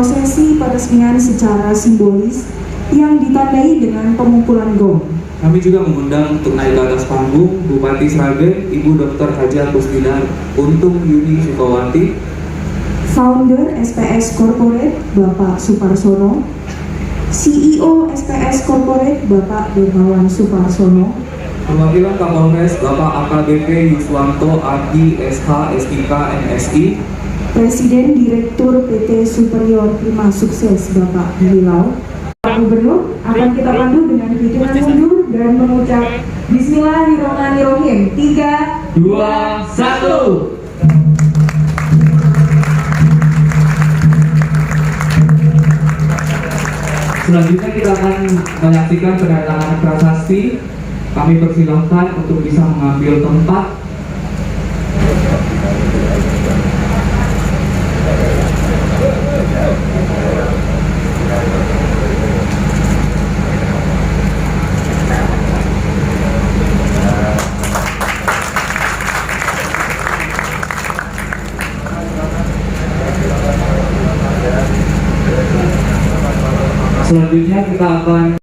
prosesi peresmian secara simbolis yang ditandai dengan pemukulan gong. Kami juga mengundang untuk naik ke atas panggung Bupati Sragen, Ibu Dr. Haja Kusdinar Untung Yuni Sukawati, Founder SPS Corporate Bapak Suparsono, CEO SPS Corporate Bapak Dermawan Suparsono, perwakilan Kapolres Bapak AKBP Yuswanto Abdi SH SIK MSI, Presiden Direktur PT Superior Prima Sukses Bapak Bilau. Pak Gubernur akan kita pandu dengan hitungan mundur dan mengucap Bismillahirrahmanirrahim. 3, 2, 1. Selanjutnya kita akan menyaksikan penandatanganan prasasti. Kami persilahkan untuk bisa mengambil tempat. Selanjutnya kita akan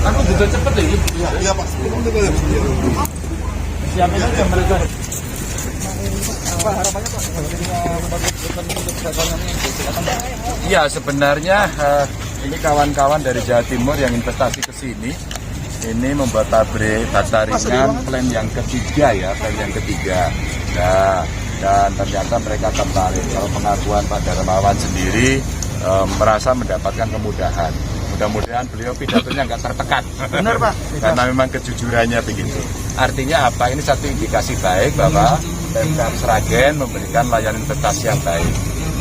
Aku sudah cepet lagi. Iya Pak. Siapin aja mereka. Apa harapannya Pak? Iya sebenarnya ini kawan-kawan dari Jawa Timur yang investasi ke sini ini membuat pabrik bata ringan plan yang ketiga ya, plan yang ketiga. Nah, dan ternyata mereka tertarik. Kalau pengakuan Pak Darmawan sendiri merasa mendapatkan kemudahan. Mudah-mudahan beliau pidatonya nggak tertekan. Benar Pak. Karena memang kejujurannya begitu. Artinya apa? Ini satu indikasi baik bahwa Pemkab Sragen memberikan layanan investasi yang baik.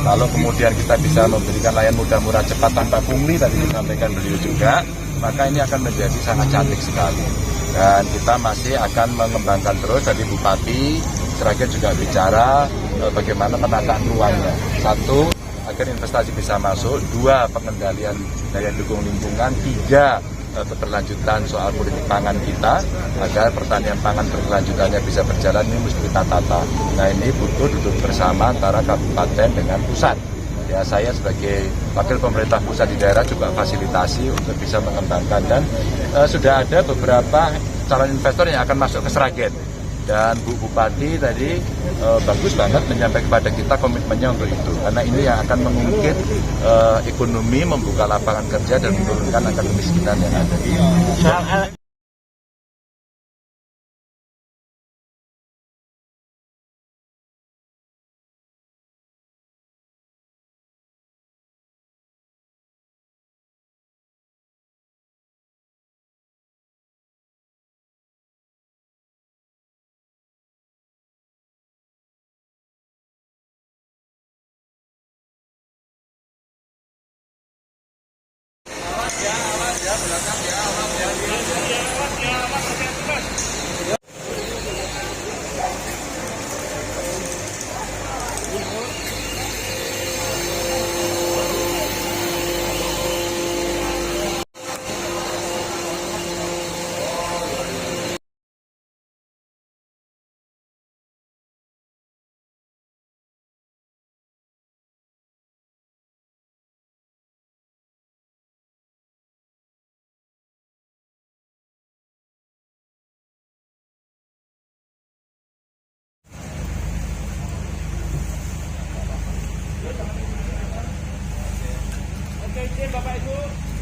Kalau kemudian kita bisa memberikan layanan mudah, murah, cepat tanpa pungli tadi disampaikan beliau juga, maka ini akan menjadi sangat cantik sekali. Dan kita masih akan mengembangkan terus. Tadi Bupati Sragen juga bicara bagaimana penataan ruangnya. Satu, agar investasi bisa masuk, dua, pengendalian daya dukung lingkungan, tiga, keberlanjutan soal politik pangan kita, agar pertanian pangan berkelanjutannya bisa berjalan, ini mesti kita tata. Nah ini butuh duduk bersama antara kabupaten dengan pusat. Ya saya sebagai wakil pemerintah pusat di daerah juga fasilitasi untuk bisa mengembangkan, dan sudah ada beberapa calon investor yang akan masuk ke Sragen. Dan Bu Bupati tadi bagus banget menyampaikan kepada kita komitmennya untuk itu, karena ini yang akan mengungkit ekonomi, membuka lapangan kerja dan menurunkan angka kemiskinan yang ada di Oke, izin Bapak Ibu.